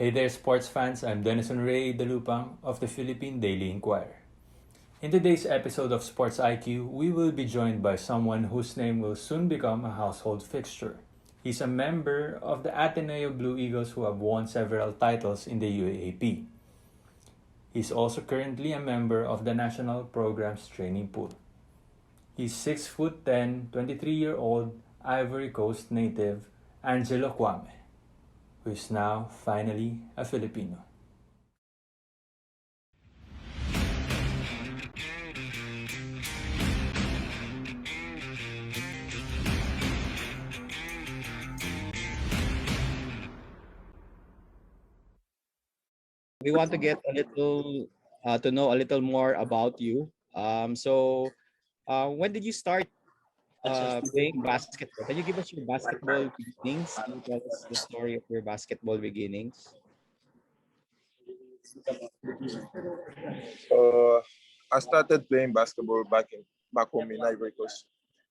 Hey there, sports fans. I'm Denison Ray Dalupang of the Philippine Daily Inquirer. In today's episode of SportsIQ, we will be joined by someone whose name will soon become a household fixture. He's a member of the Ateneo Blue Eagles who have won several titles in the UAAP. He's also currently a member of the National Program's training pool. He's 6'10", 23-year-old Ivory Coast native Angelo Kouame, who is now finally a Filipino. We want to get a little to know a little more about you. When did you start playing basketball? Can you give us your basketball beginnings? Can you tell us the story of your basketball beginnings? Uh, I started playing basketball back home in Ivory Coast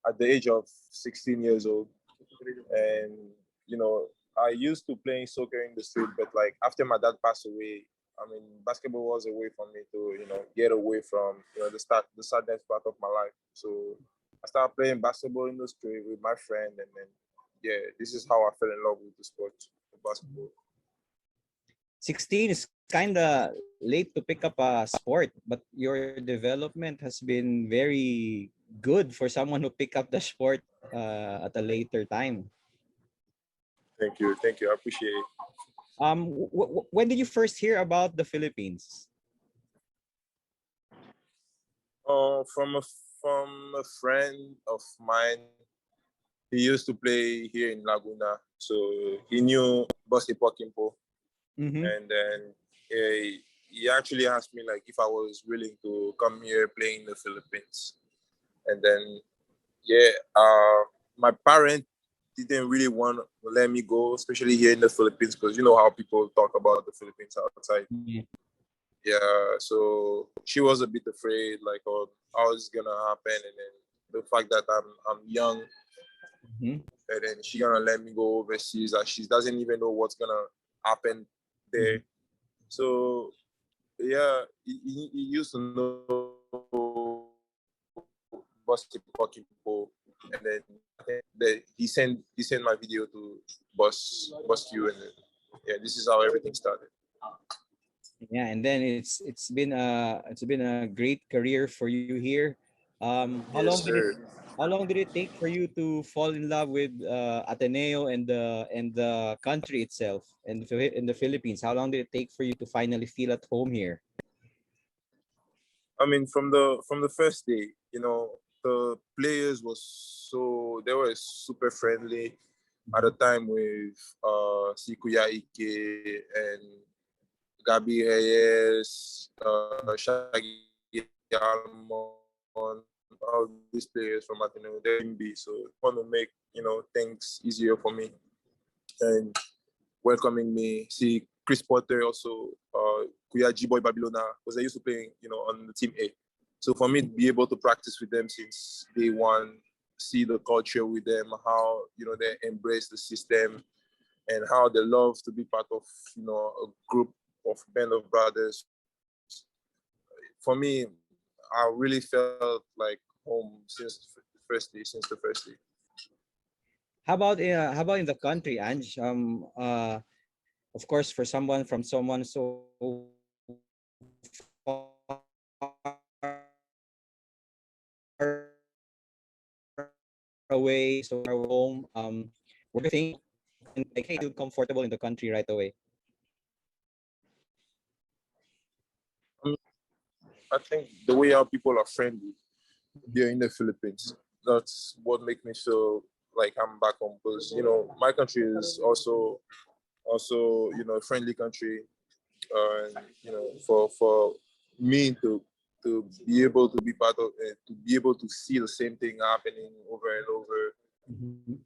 at the age of 16 years old, and you know I used to playing soccer in the street, but like after my dad passed away, I mean basketball was a way for me to get away from the sadness part of my life. So I started playing basketball in the street with my friend, and then yeah, this is how I fell in love with the sport of basketball. 16 is kind of late to pick up a sport, but your development has been very good for someone who pick up the sport at a later time. Thank you, I appreciate it. When did you first hear about the Philippines? From a friend of mine. He used to play here in Laguna, so he knew Bossy Pokimpo, Mm-hmm. and then he actually asked me like if I was willing to come here play in the Philippines, and then my parents didn't really want to let me go, especially here in the Philippines, because you know how people talk about the Philippines outside. Yeah. Yeah, so she was a bit afraid, like, oh, how is it gonna happen, and then the fact that I'm young, Mm-hmm. and then she gonna let me go overseas, and she doesn't even know what's gonna happen there. Mm-hmm. So yeah, he used to know Boss Pokimpo, and then he sent my video to Boss Q, and then, yeah, this is how everything started. Yeah, and then it's been a great career for you here. Yes, sir. How long did it take for you to fall in love with Ateneo and the country itself and in the Philippines? How long did it take for you to finally feel at home here? I mean, from the first day, the players they were super friendly at the time with Sikuya Ike and Gabi Reyes, Shaggy Almon, all these players from Ateneo, they're in B, so want to make things easier for me and welcoming me. See Chris Potter also, Kuya G Boy Babylona, because I used to play on the team A. So for me to be able to practice with them since day one, see the culture with them, how they embrace the system, and how they love to be part of a group of band of brothers. For me, I really felt like home since the first day. How about in the country, Ange? Of course, for someone so far away, so far home, what do you think? And like, hey, feel comfortable in the country right away. Um, I think the way our people are friendly here in the Philippines, that's what makes me feel like I'm back home, because my country is also a friendly country, and for me to be able to be part of it, to be able to see the same thing happening over and over, Mhm.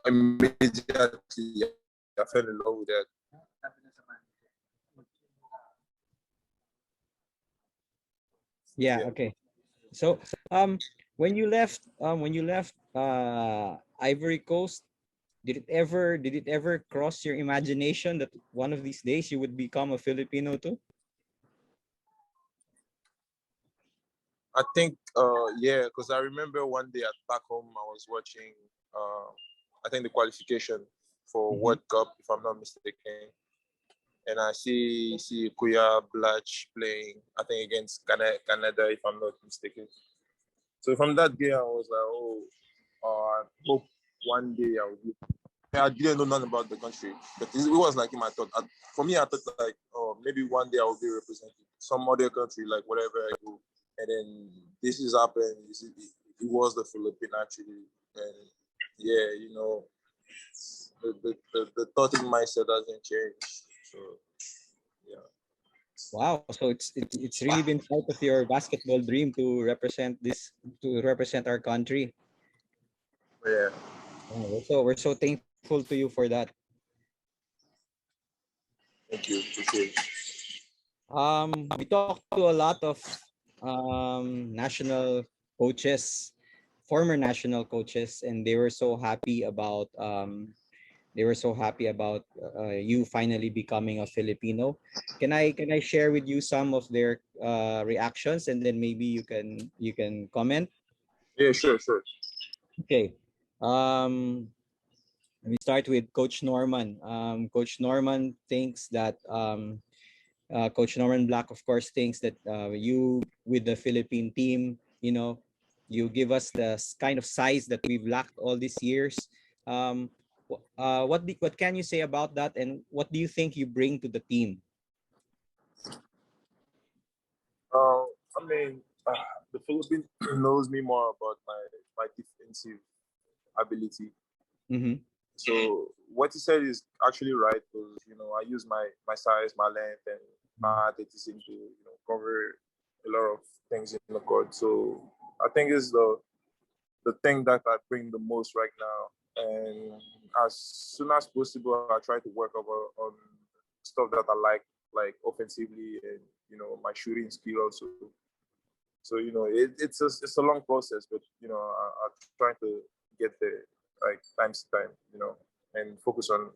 immediately I fell in love with that. Yeah. Yeah. Okay. So when you left Ivory Coast, did it ever cross your imagination that one of these days you would become a Filipino too? I think, yeah, because I remember one day at back home, I was watching, uh, I think the qualification for Mm-hmm. World Cup, if I'm not mistaken, and I see Kuya Blatch playing, I think against Canada, if I'm not mistaken. So from that day, I was like, oh, I hope one day I will be. I didn't know nothing about the country, but it was like in my thought. For me, I thought like, oh, maybe one day I will be representing some other country, like whatever I go. And then this is happened. It was the Philippines actually, and yeah, the thought in mindset doesn't change. So yeah, Wow, so it's really been part of your basketball dream to represent our country. yeah. Wow, we're so thankful to you for that. Thank you. Appreciate it. We talked to a lot of national coaches, former national coaches, and they were so happy about you finally becoming a Filipino. Can I share with you some of their reactions, and then maybe you can comment? Yeah, sure, sure. Okay. Let me start with Coach Norman. Coach Norman thinks that Coach Norman Black, of course, thinks that you with the Philippine team, you give us the kind of size that we've lacked all these years. What can you say about that, and what do you think you bring to the team? I mean, the Philippines knows me more about my defensive ability. Mm-hmm. So what he said is actually right because I use my size, my length, and my athleticism to cover a lot of things in the court. So I think it's the thing that I bring the most right now. And as soon as possible, I try to work on stuff that I like offensively, and my shooting skill also. So it's a long process, but I'm trying to get there like time to time, and focus on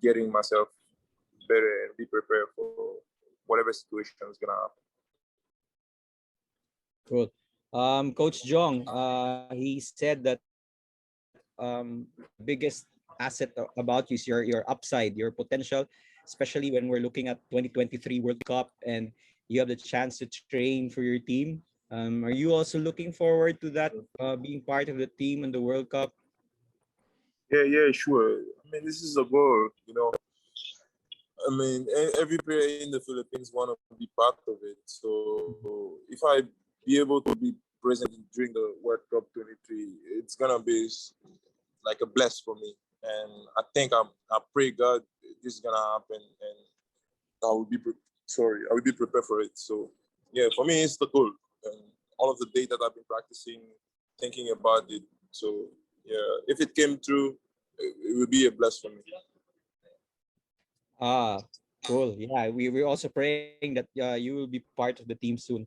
getting myself better and be prepared for whatever situation is gonna happen. Cool. Coach Jong, he said that the biggest asset about you is your upside, your potential, especially when we're looking at 2023 World Cup and you have the chance to train for your team. Are you also looking forward to that, being part of the team in the World Cup? Yeah, sure. I mean, this is a goal. I mean, every player in the Philippines want to be part of it. So if I be able to be present during the World Cup 23, it's gonna be like a bless for me. And I pray God this is gonna happen, and I will I will be prepared for it. So yeah, for me it's the goal, and all of the day that I've been practicing, thinking about it. So yeah, if it came true, it would be a bless for me. Ah, cool. Yeah, we're also praying that you will be part of the team soon.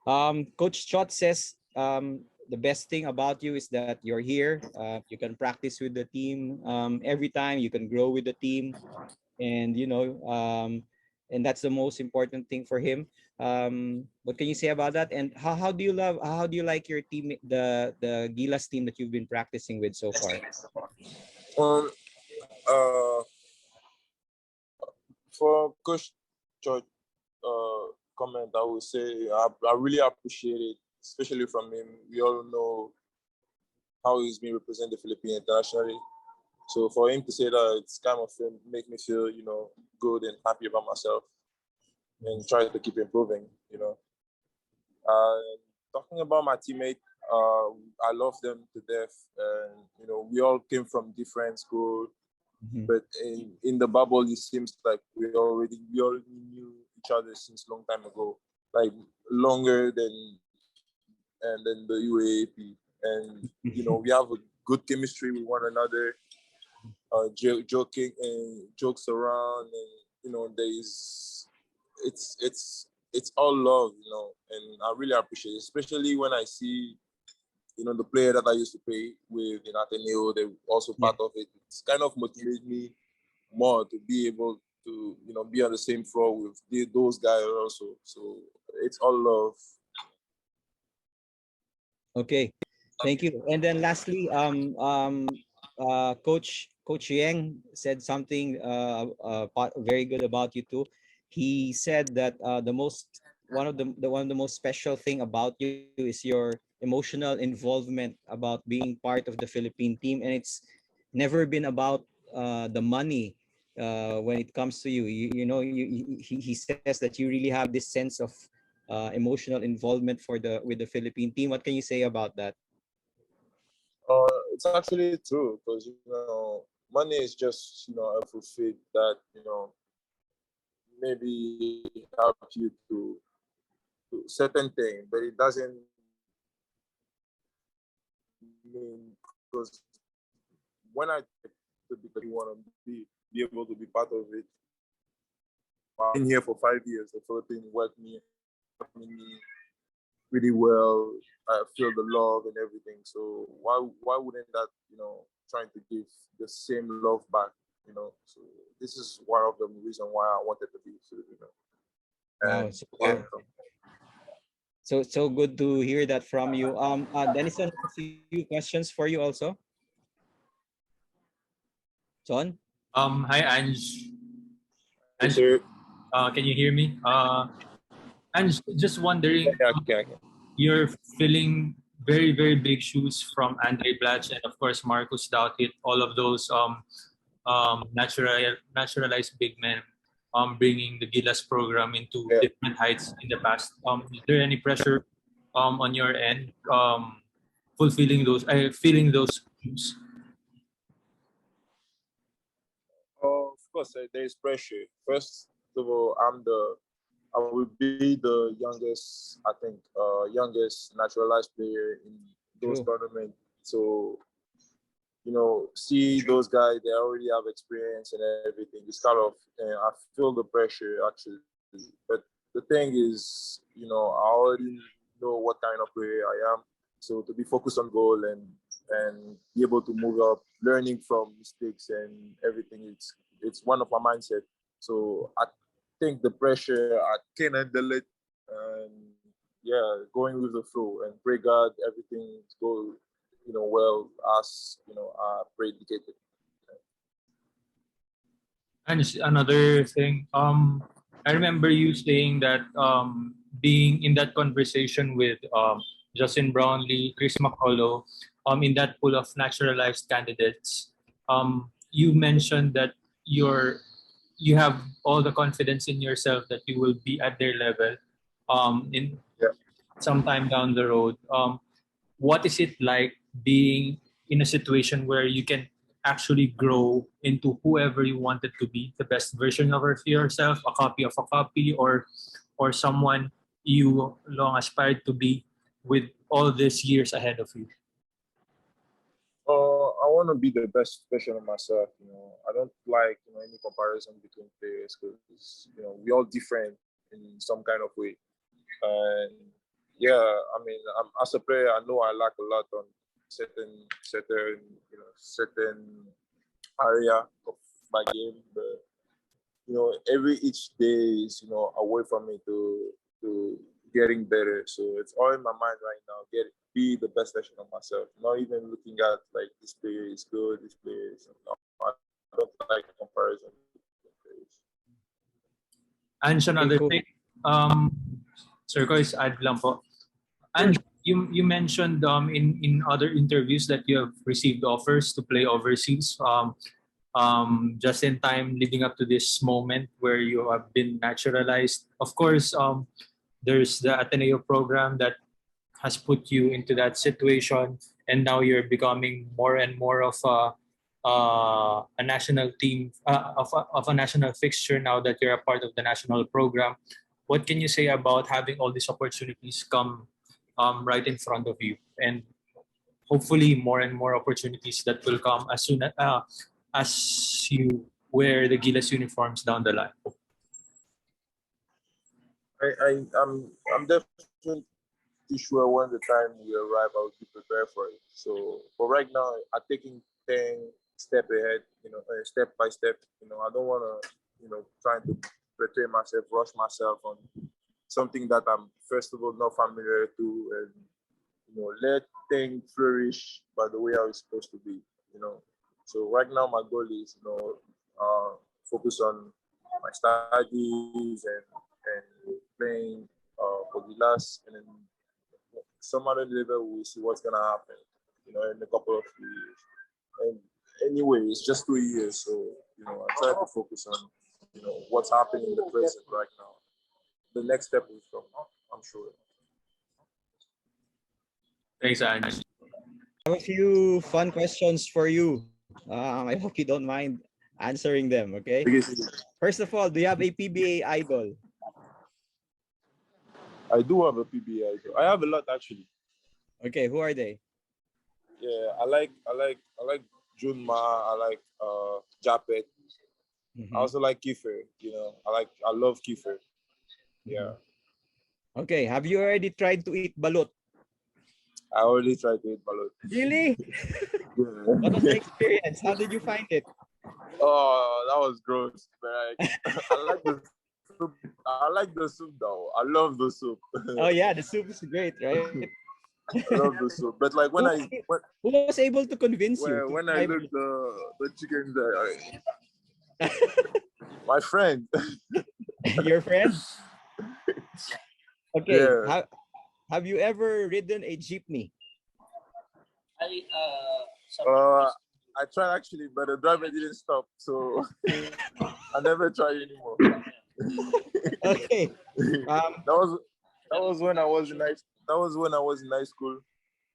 Coach Chot says the best thing about you is that you're here. You can practice with the team every time. You can grow with the team, and and that's the most important thing for him. What can you say about that? And how do you like your team, the Gilas team that you've been practicing with so far? Um, uh, for Coach George, comment, I would say I really appreciate it, especially from him. We all know how he's been representing the Philippines internationally. So for him to say that, it's kind of make me feel, good and happy about myself, and try to keep improving. Uh, Talking about my teammate, I love them to death, and we all came from different schools, Mhm. but in the bubble, it seems like we all knew each other since long time ago, like longer than the UAAP, and we have a good chemistry with one another, joking and jokes around, and there's it's all love, and I really appreciate it, especially when I see the player that I used to play with in Ateneo, they were also part of it. It's kind of motivated me more to be able to, be on the same floor with those guys also. So it's all love. Okay, thank you. And then lastly, Coach Yang said something very good about you too. He said that one of the most special thing about you is your emotional involvement about being part of the Philippine team, and it's never been about the money when it comes to you. He says that you really have this sense of emotional involvement with the Philippine team. What can you say about that? It's actually true because money is just a fulfill that maybe help you to certain thing, but it doesn't mean because when I because you want to be able to be part of it. I've been here for 5 years. The Philippines worked me really well. I feel the love and everything. So why wouldn't that trying to give the same love back? So this is one of the reasons why I wanted to be Filipino. Wow, so good to hear that from you. Denison, a few questions for you also. John? Hi, Ange. Yes, Ange, sir. can you hear me? Ange, just wondering, Yeah. you're filling very, very big shoes from Andre Blatch and of course Marcus Doughtit, all of those naturalized big men, bringing the Gilas program into Yeah. different heights in the past. Is there any pressure on your end, filling those shoes? Of course, there is pressure. First of all, I will be the youngest, I think, youngest naturalized player in those True. tournaments. So, see those guys, they already have experience and everything. It's kind of, I feel the pressure actually. But the thing is, I already know what kind of player I am. So to be focused on goal and be able to move up, learning from mistakes and everything, it's one of my mindset. So I think the pressure, I can handle it, and yeah, going with the flow and pray God everything go, well as I predicated. And another thing, I remember you saying that being in that conversation with Justin Brownlee, Chris McCullough, in that pool of naturalized candidates, you mentioned that you have all the confidence in yourself that you will be at their level in Yeah. sometime down the road. What is it like being in a situation where you can actually grow into whoever you wanted to be, the best version of yourself, a copy of a copy, or someone you long aspired to be with all these years ahead of you? I want to be the best version of myself. I don't like any comparison between players because we all different in some kind of way. And yeah, I mean, as a player, I know I lack a lot on certain area of my game, but every each day is away from me to getting better. So it's all in my mind right now. Be the best version of myself. Not even looking at like this player is good, this player is no. I don't like comparison between players. And Okay, another cool. thing, Sir Kois, add lang po. And you mentioned in other interviews that you have received offers to play overseas. Just in time leading up to this moment where you have been naturalized. Of course, there's the Ateneo program that has put you into that situation, and now you're becoming more and more of a national team, of a national fixture now that you're a part of the national program. What can you say about having all these opportunities come right in front of you, and hopefully more and more opportunities that will come as you wear the Gilas uniforms down the line? I'm definitely pretty sure when the time will arrive, I will be prepared for it. So, but right now, I'm taking things step ahead, step by step. I don't want to, trying to prepare myself, rush myself on something that I'm first of all not familiar to, and let things flourish by the way how it's supposed to be. So right now my goal is focus on my studies and playing for Gilas, and then some other level we'll see what's gonna happen. In a couple of years. And anyway, it's just 2 years, so I try to focus on what's happening in the present right now. The next step will come, I'm sure. Thanks, Ange. I have a few fun questions for you. I hope you don't mind answering them, okay? First of all, do you have a PBA idol? I do have a PBA idol. I have a lot actually. Okay, who are they? Yeah, I like Junma. I like Japet. I also like Kiefer. I love Kiefer. Yeah. Okay, have you already tried to eat balut? I already tried to eat balut. Really? Yeah. What was the experience? How did you find it? Oh, that was gross. But I like the soup. I like the soup though. I love the soup. Oh yeah, the soup is great, right? I love the soup. But like when who was able to convince you? when I look the chicken there, my friend. Your friend? Okay. Yeah. Have you ever ridden a jeepney? I tried actually, but the driver didn't stop, so I never tried anymore. Okay. That was when I was in high school,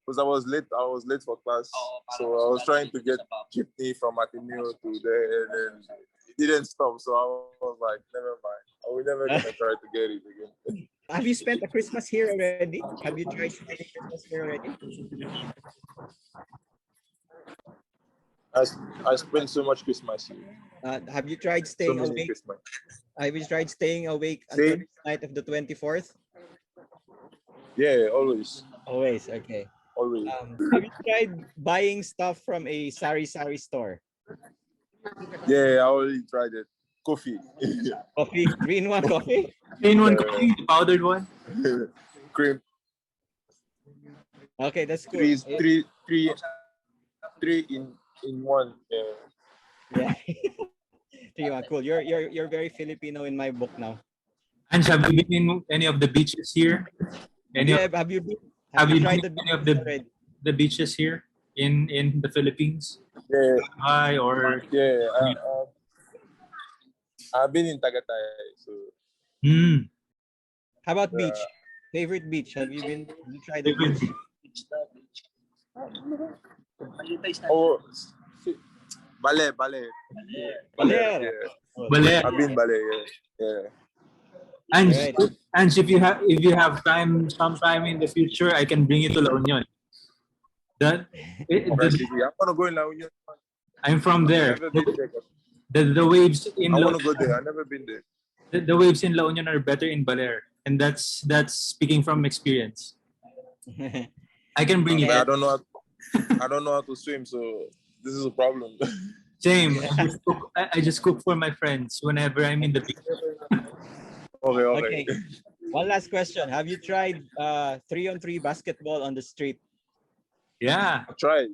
because I was late. I was late for class, so I was trying to get jeepney from Ateneo to there, and then it didn't stop. So I was like, never mind. I will never gonna try to get it again. Have you spent a Christmas here already? Have you tried spending Christmas here already? I spent so much Christmas here. Have you tried So staying many awake? Christmas. Have you tried staying awake until the night of the 24th? Yeah, always. Always, okay. Always. Have you tried buying stuff from a sari store? Yeah, I already tried it. Coffee. Coffee? 3-in-1 coffee? 3-in-1 coffee, the powdered one. Cream. Okay, that's cool. Three in one. Yeah. Yeah. 3-in-1, cool. You're very Filipino in my book now. And have you been in any of the beaches here? Have you tried been any of the beaches here in the Philippines? Yeah. Hi, or Yeah. I've been in Tagaytay, so. How about beach? Favorite beach? Have you tried the beach? Oh, Bale. Baler. Yeah. Baler. I've been Bale. Yeah. And Right. if you have time sometime in the future, I can bring you to La Union. I'm gonna go in La Union. I'm from there. I've never been there. The waves in I wanna go there. I've never been there. the waves in La Union are better in Baler, and that's speaking from experience. I can bring you. I don't know how to swim, so this is a problem. Same. I just cook for my friends whenever I'm in the beach. Okay. One last question. Have you tried 3-on-3 basketball on the street? Yeah. I tried.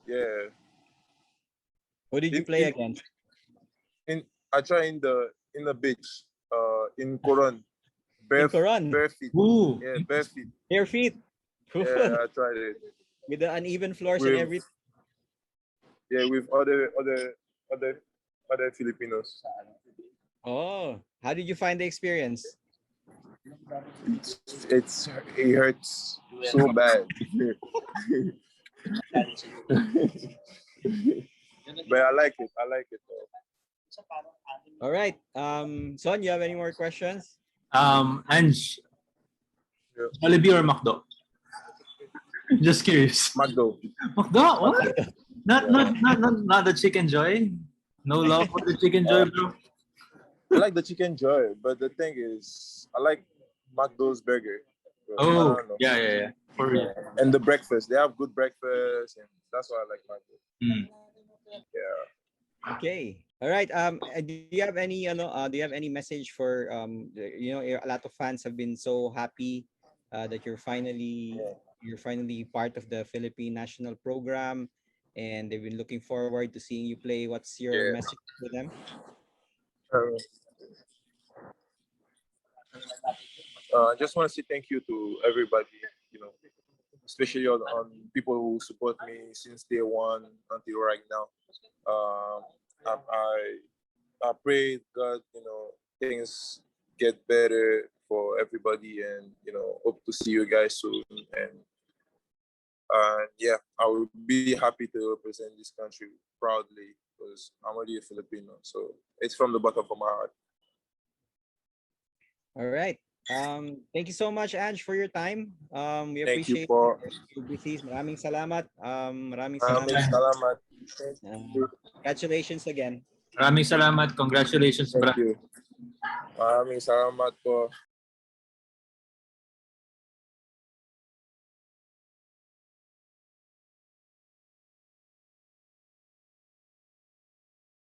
Yeah. Who did you play against? I tried in the beach. In Coron. In Coron? Bare feet. Ooh. Yeah, bare feet. Bare feet. Yeah, I tried it. With the uneven floors and everything. Yeah, with other Filipinos. Oh, how did you find the experience? It hurts so bad. But I like it. All right. Son, you have any more questions? Ange, Jollibee or McDo? Just curious. McDo. McDo? What? Not the Chicken Joy? No love for the Chicken Joy, bro? I like the Chicken Joy, but the thing is, I like McDo's burger. Oh, I don't know. yeah. For real. And the breakfast, they have good breakfast, and that's why I like Mango. Mm. Yeah. Okay. All right. Do you have any do you have any message for a lot of fans have been so happy that you're finally part of the Philippine national program, and they've been looking forward to seeing you play. What's your Yeah. message to them? Um, I just want to say thank you to everybody, you know, especially on people who support me since day one until right now. Um, I pray God, things get better for everybody, and hope to see you guys soon. And yeah, I will be happy to represent this country proudly because I'm already a Filipino. So it's from the bottom of my heart. All right. Thank you so much, Ange, for your time. We Thank you appreciate for you busy. Maraming salamat. Maraming maraming salamat. salamat. Thank you. Congratulations again. Maraming salamat. Congratulations, Thank bro. you. Maraming salamat po.